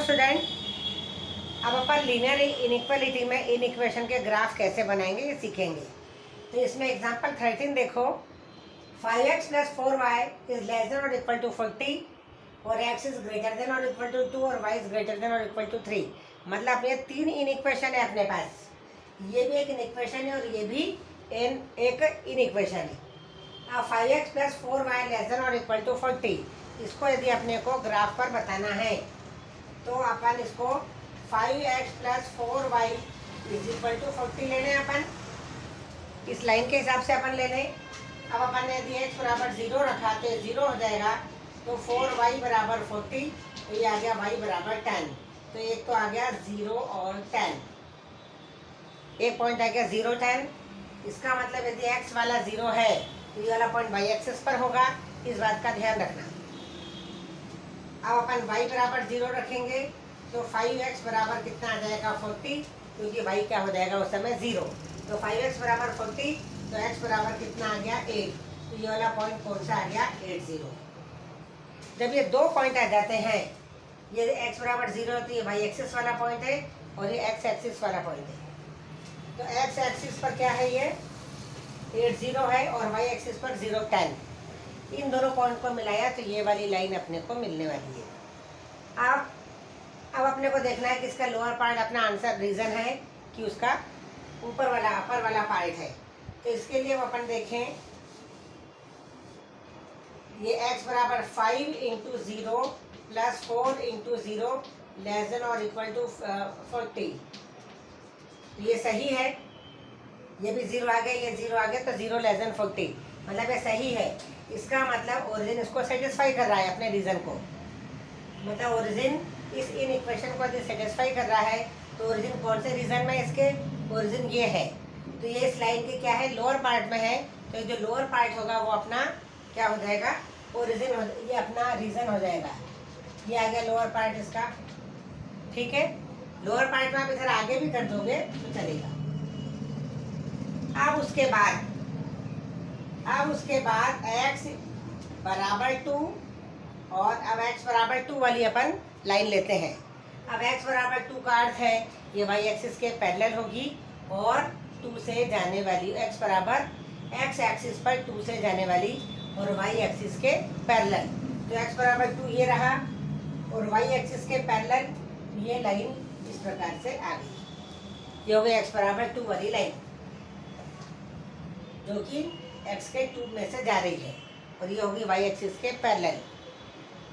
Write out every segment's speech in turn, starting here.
Student, अब अपन linear inequality में in equation के ग्राफ कैसे बनाएंगे ये सीखेंगे। तो इसमें एग्जांपल 13 देखो, 5x + 4y is less than और इक्वल टू 40 और x इज ग्रेटर देन और इक्वल टू 2 और y इज ग्रेटर देन और इक्वल टू 3। मतलब ये तीन इन इक्वेशन है अपने पास, ये भी एक इन इक्वेशन है और ये भी एक इन इक्वेशन है। अब 5x + 4y लेस देन और इक्वल टू 40, इसको यदि अपने को ग्राफ पर बताना है तो अपन इसको 5x + 4y is equal to 40 लेने अपन, इस लाइन के हिसाब से अपन ले लें। अब अपन ने यदि x बराबर 0 रखा तो 0 हो जाएगा, तो 4y बराबर 40, तो ये आ गया y बराबर 10। तो एक तो आ गया 0 और 10, एक पॉइंट आ गया 0 10। इसका मतलब यदि x वाला 0 है तो ये वाला पॉइंट y एक्सिस पर होगा, इस बात का ध्यान रखना। अब अपन y बराबर 0 रखेंगे तो 5x बराबर कितना आ जाएगा 40, क्योंकि y क्या हो जाएगा उस समय 0। तो 5x बराबर 40, तो x बराबर कितना आ गया 8, तो ये वाला पॉइंट कौन सा आ गया 80। जब ये दो पॉइंट आ जाते हैं, ये x बराबर 0 तो ये y एक्सिस वाला पॉइंट है और ये x एक्सिस वाला पॉइंट है। तो x एक्सिस पर क्या है, ये 80 है और y एक्सिस पर 0 10। इन दोनों पॉइंट को मिलाया तो ये वाली लाइन अपने को मिलने वाली है। अब अपने को देखना है कि इसका लोअर पार्ट अपना आंसर रीजन है कि उसका ऊपर वाला अपर वाला पार्ट है। तो इसके लिए अपन देखें, ये x बराबर 5 × 0 + 4 × 0 लेस देन और इक्वल टू 40, ये सही है। ये भी 0 आ गया, ये 0 आ गया, तो 0 लेस देन 40, मतलब ये सही है। इसका मतलब ओरिजिन इसको सेटिस्फाई कर रहा है अपने रीजन को, मतलब ओरिजिन इस इन इक्वेशन को यदि सेटिस्फाई कर रहा है तो ओरिजिन कौन से रीजन में, इसके ओरिजिन ये है। तो ये इस लाइन के क्या है, लोअर पार्ट में है, तो जो लोअर पार्ट होगा वो अपना क्या हो जाएगा, ओरिजिन हो, ये अपना रीजन हो जाएगा। ये आ गया लोअर पार्ट इसका, ठीक है। लोअर पार्ट में आप इधर आगे भी कर दोगे तो चलेगा। अब उसके बाद x बराबर 2 और अब x बराबर 2 वाली अपन लाइन लेते हैं। अब x बराबर 2 का अर्थ है ये y एक्सिस के पैरेलल होगी और 2 से जाने वाली, x बराबर x एक्सिस पर 2 से जाने वाली और y एक्सिस के पैरेलल। तो x बराबर 2 ये रहा और y एक्सिस के पैरेलल ये लाइन इस प्रकार से आ गई। ये हो गई x बराबर 2 वाली लाइन जो कि x के 2 में से जा रही है, और ये होगी y एक्सिस के पैरेलल।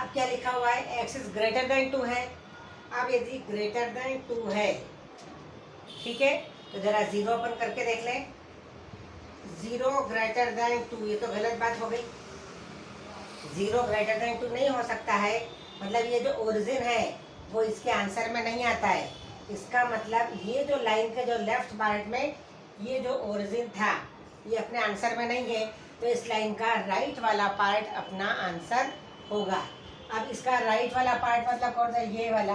अब क्या लिखा हुआ है, x इज ग्रेटर देन 2 है। अब यदि ग्रेटर देन 2 है, ठीक है, तो जरा 0 अपन करके देख लें। 0 ग्रेटर देन 2, ये तो गलत बात हो गई। 0 ग्रेटर देन 2 नहीं हो सकता है, मतलब ये जो ओरिजिन है वो इसके आंसर में नहीं आता है। इसका मतलब ये जो लाइन के जो लेफ्ट पार्ट में ये जो ओरिजिन था ये अपने आंसर में नहीं है, तो इस लाइन का राइट वाला पार्ट अपना आंसर होगा। अब इसका राइट वाला पार्ट मतलब कौन सा, ये वाला,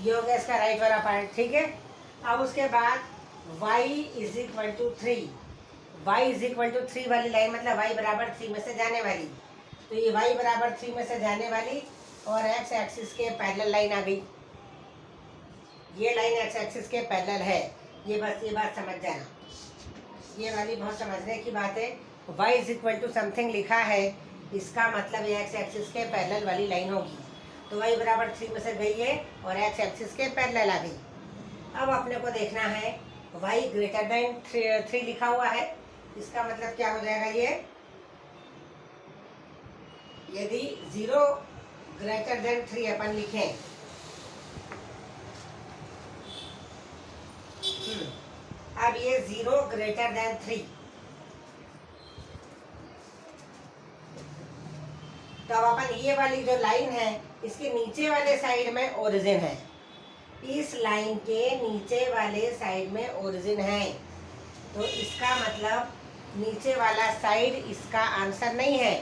ये हो गया इसका राइट वाला पार्ट, ठीक है। अब उसके बाद y = 3, y = 3 वाली लाइन मतलब y बराबर 3 में से जाने वाली, तो ये y बराबर 3 में से जाने वाली और x एक्सिस के पैरेलल लाइन आ गई। ये लाइन x एक्सिस के पैरेलल है, ये बस ये बात समझ जाना, ये वाली बहुत समझने की बात है। y = समथिंग लिखा है, इसका मतलब ये x एक्सिस के पैरेलल वाली लाइन होगी। तो y बराबर 3 में से गई है और x एक्सिस के पैरेलल आ गई। अब अपने को देखना है y ग्रेटर देन 3 लिखा हुआ है, इसका मतलब क्या हो जाएगा, ये यदि 0 ग्रेटर देन 3 अपन लिखें, अब ये 0 ग्रेटर देन 3, तो अब अपन ये वाली जो लाइन है इसके नीचे वाले साइड में ओरिजिन है, इस लाइन के नीचे वाले साइड में ओरिजिन है, तो इसका मतलब नीचे वाला साइड इसका आंसर नहीं है।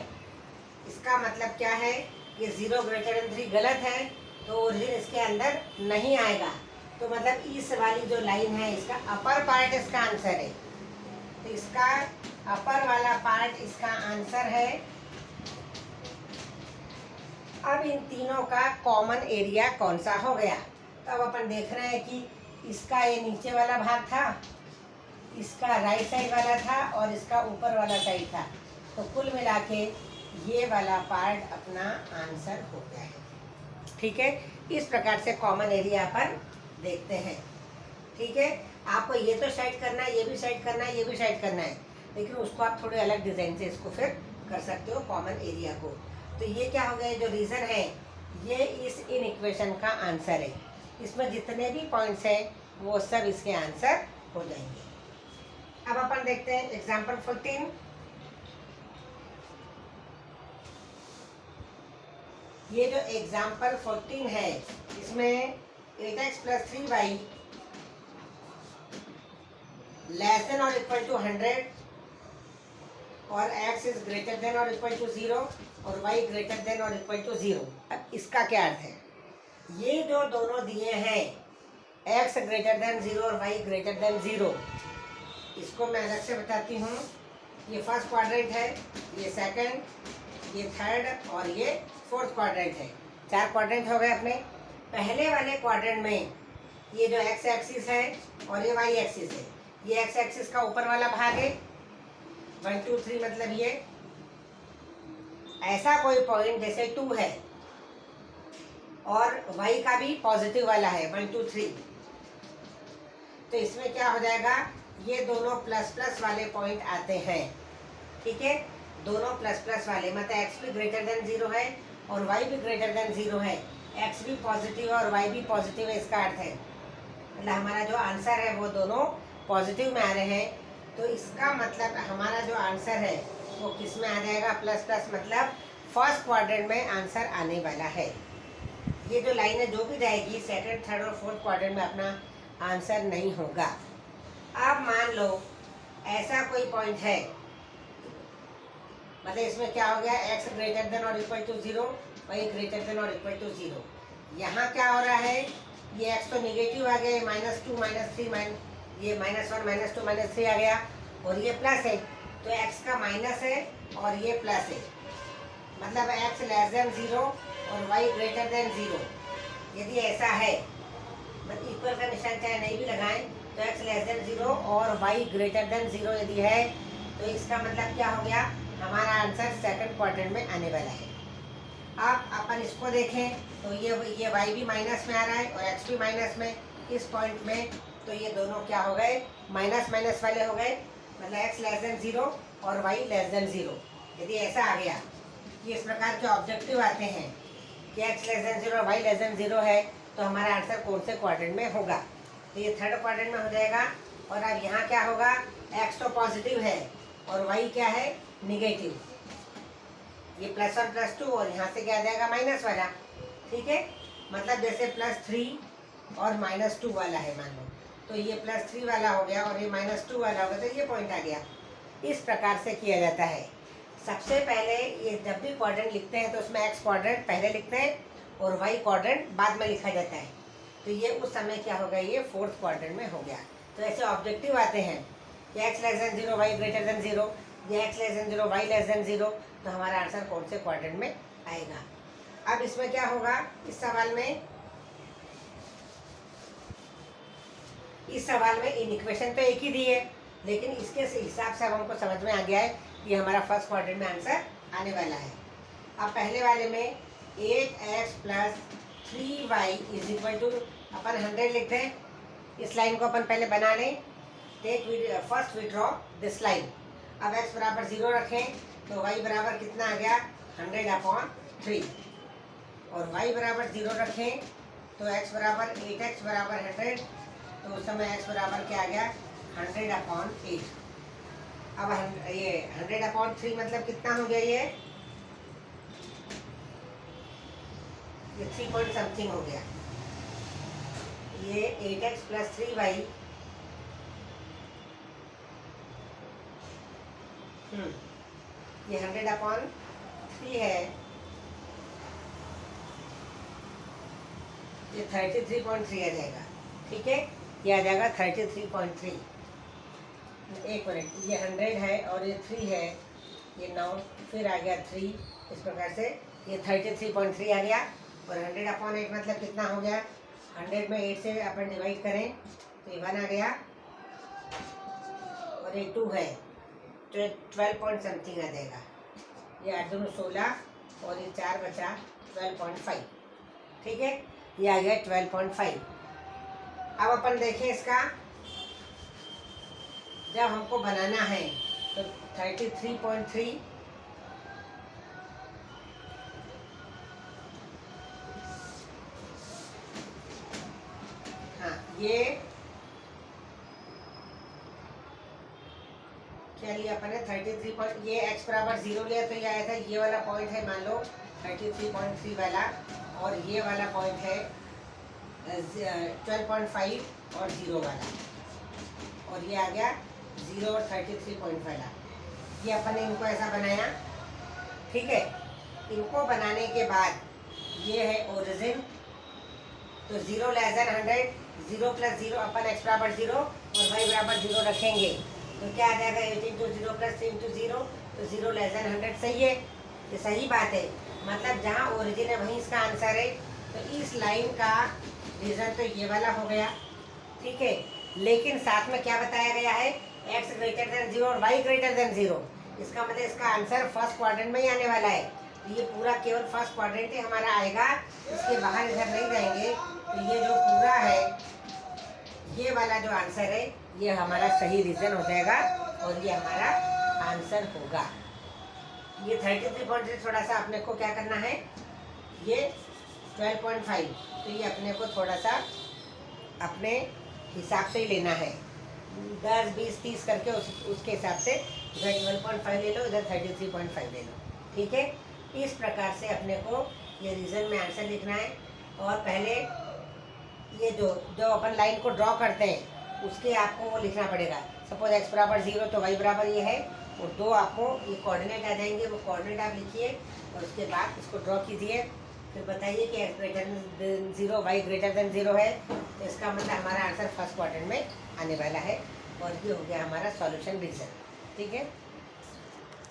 इसका मतलब क्या है, ये 0 ग्रेटर देन 3 गलत है, तो ओरिजिन इसके अंदर नहीं आएगा। तो मतलब इस वाली जो लाइन है इसका अपर पार्ट इसका आंसर है, तो इसका अपर वाला पार्ट इसका आंसर है। अब इन तीनों का कॉमन एरिया कौन सा हो गया? तो अब अपन देख रहे हैं कि इसका ये नीचे वाला भाग था, इसका राइट साइड वाला था और इसका ऊपर वाला साइड था। तो कुल मिला के ये वाला पार्ट अपना आंसर हो गया है। ठीक है, इस प्रकार से कॉमन एरिया अपन देखते हैं। ठीक है, आपको ये तो साइड करना है, ये भी साइड करना है, ये भी साइड करना है, लेकिन उसको आप थोड़े अलग डिजाइन से इसको फिर कर सकते हो कॉमन एरिया को। तो ये क्या हो गया, जो रीजन है ये इस इन इक्वेशन का आंसर है। इसमें जितने भी पॉइंट्स हैं वो सब इसके आंसर हो जाएंगे। अब अपन देखते हैं एग्जाम्पल 14। ये जो एग्जाम्पल 14 है इसमें 8x + 3y लेस देन और इक्वल टू 100 और x इज ग्रेटर देन और इक्वल टू 0 और y ग्रेटर देन और इक्वल टू 0। अब इसका क्या अर्थ है? ये जो दोनों दिए हैं x ग्रेटर देन 0 और y ग्रेटर देन 0, इसको मैं अलग से बताती हूँ। ये फर्स्ट क्वाड्रेंट है, ये सेकंड, ये थर्ड और ये फोर्थ क्वाड्रेंट है। 4 क्वाड्रेंट हो गए अपने। पहले वाले क्वाड्रेंट में ये जो x एक्सिस है और ये y एक्सिस है, ये x एक्सिस का ऊपर वाला भाग है 1 2 3, मतलब ये ऐसा कोई पॉइंट जैसे 2 है और y का भी पॉजिटिव वाला है 1 2 3। तो इसमें क्या हो जाएगा, ये दोनों प्लस प्लस वाले पॉइंट आते हैं। ठीक है, दोनों प्लस प्लस वाले, मतलब x भी ग्रेटर देन 0 है और y भी ग्रेटर देन 0 है। x भी पॉजिटिव है और y भी पॉजिटिव है, इसका अर्थ है मतलब हमारा जो आंसर है वो दोनों पॉजिटिव में आ रहे हैं। तो इसका मतलब हमारा जो आंसर है वो किस में आ जाएगा, प्लस प्लस, मतलब फर्स्ट क्वाड्रेंट में आंसर आने वाला है। ये जो लाइन है जो भी जाएगी सेकंड, थर्ड और फोर्थ क्वाड्रेंट में अपना आंसर नहीं होगा। अब मान लो ऐसा कोई पॉइंट है, मतलब इसमें क्या हो गया, x ग्रेटर देन और equal to 0, y greater than और इक्वल टू 0। यहाँ क्या हो रहा है, ये x तो निगेटिव आ गया, -2 -3 ये -1 -2 -3 आ गया और ये प्लस है। तो x का माइनस है और ये प्लस है, मतलब x लेस देन 0 और y ग्रेटर देन 0। यदि ऐसा है, मतलब इक्वल का निशान चाहे नहीं भी लगाएं, तो x लेस देन 0 और y ग्रेटर देन 0 यदि है, तो इसका मतलब क्या हो गया, हमारा आंसर सेकंड क्वाड्रेंट में आने वाला है। अब अपन इसको देखें तो ये y भी माइनस में आ रहा है और x भी माइनस में इस पॉइंट में। तो ये दोनों क्या हो गए, माइनस माइनस वाले हो गए, मतलब x लेस देन 0 और y लेस देन 0। यदि ऐसा आ गया, ये इस प्रकार के ऑब्जेक्टिव आते हैं कि x लेस देन 0 और y लेस देन 0 है, तो हमारा आंसर कौन से क्वाड्रेंट में होगा? तो ये थर्ड क्वाड्रेंट में हो जाएगा। और अब यहाँ क्या होगा, x तो पॉजिटिव है और y क्या है, निगेटिव। ये +1 +2 और यहाँ से क्या आ जाएगा, माइनस वाला। ठीक है, मतलब जैसे +3 और -2 वाला है मान लो, तो ये +3 वाला हो गया और ये -2 वाला होगा, तो ये पॉइंट आ गया। इस प्रकार से किया जाता है। सबसे पहले ये जब भी क्वाड्रेंट लिखते हैं तो उसमें x क्वाड्रेंट पहले लिखते हैं और y क्वाड्रेंट बाद में लिखा जाता है। तो ये उस समय क्या होगा, ये फोर्थ क्वाड्रेंट में हो गया। तो ऐसे ऑब्जेक्टिव आते हैं कि x less than 0 y greater then 0, ये x less than 0 y less than 0, तो हमारा आंसर कौन से क्वाड्रेंट में आएगा। अब इसमें क्या होगा, इस सवाल में इन इक्वेशन तो एक ही दी है, लेकिन इसके हिसाब से अब हमको समझ में आ गया है कि हमारा फर्स्ट क्वाड्रेंट में आंसर आने वाला है। अब पहले वाले में 8x + 3y = अपन 100 लिखते हैं। इस लाइन को अपन पहले बना लें। First withdraw this line. अब x बराबर 0 रखें तो y बराबर कितना आ गया, 100/3 और y बराबर 0 रखें तो x बराबर 8x बराबर 100, तो उस समय x बराबर क्या आ गया, 100/8। अब ये 100/3 मतलब कितना हो गया, ये 3 पॉइंट समथिंग हो गया। ये 8x + 3y ये 100/3 है, ये 33.3 आ जाएगा। ठीक है, ये आ जाएगा 33.3। एक मिनट, ये 100 है और ये 3 है, ये 9, फिर आ गया 3, इस प्रकार से ये 33.3 आ गया। और 100/8 मतलब कितना हो गया? 100 में 8 से अपन डिवाइड करें तो ये 1 आ गया, और ये 2 है तो 12 पॉइंट समथिंग आ जाएगा। ये 8 दूनी 16 और ये 4 बचा 12.5। ठीक है, ये आ गया 12.5। अब अपन देखें इसका, जब हमको बनाना है तो 33.3 हाँ, ये क्या लिया अपन ने 33 पॉइंट, ये x बराबर 0 लिया तो ये आया था, ये वाला पॉइंट है मान लो 33.3 वाला, और ये वाला पॉइंट है 12.5 और 0 वाला, और ये आ गया 0 और 33 पॉइंट वाला। ये अपन ने इनको ऐसा बनाया। ठीक है, इनको बनाने के बाद ये है ओरिजिन, तो 0 लेस देन 100, 0 प्लस 0 अपन x बराबर 0 और y बराबर 0 रखेंगे तो क्या आ जाएगा? 8 इंटू 0 प्लस 3 इंटू 0, तो 0 लेस देन 100। सही है, ये सही बात है। मतलब जहाँ ओरिजिन है वहीं इसका आंसर है। तो इस लाइन का रीजन तो ये वाला हो गया। ठीक है, लेकिन साथ में क्या बताया गया है? x ग्रेटर देन 0 और y ग्रेटर देन 0। इसका मतलब इसका आंसर फर्स्ट क्वाड्रेंट में ही आने वाला है। तो ये पूरा केवल फर्स्ट क्वाड्रेंट ही हमारा आएगा, इसके बाहर इधर नहीं जाएंगे। तो ये जो पूरा है, ये वाला जो आंसर है, ये हमारा सही रीजन हो जाएगा और ये हमारा आंसर होगा। ये 33.3 थोड़ा सा अपने को क्या करना है, ये 12.5, तो ये अपने को थोड़ा सा अपने हिसाब से ही लेना है। 10, 20, 30 करके उसके हिसाब से इधर 12.5 ले लो, इधर 33.5 ले लो। ठीक है, इस प्रकार से अपने को ये रीजन में आंसर लिखना है। और पहले ये जो अपन लाइन को ड्रॉ करते हैं उसके आपको वो लिखना पड़ेगा। सपोज x बराबर 0 तो y बराबर ये है, और 2 आपको ये कोऑर्डिनेट आ जाएंगे, वो कोऑर्डिनेट आप लिखिए और उसके बाद इसको ड्रॉ कीजिए। फिर बताइए कि x greater then 0 y greater then 0 है, तो इसका मतलब हमारा आंसर फर्स्ट क्वाड्रेंट में आने वाला है। और ये हो गया हमारा सॉल्यूशन रीजन। ठीक है।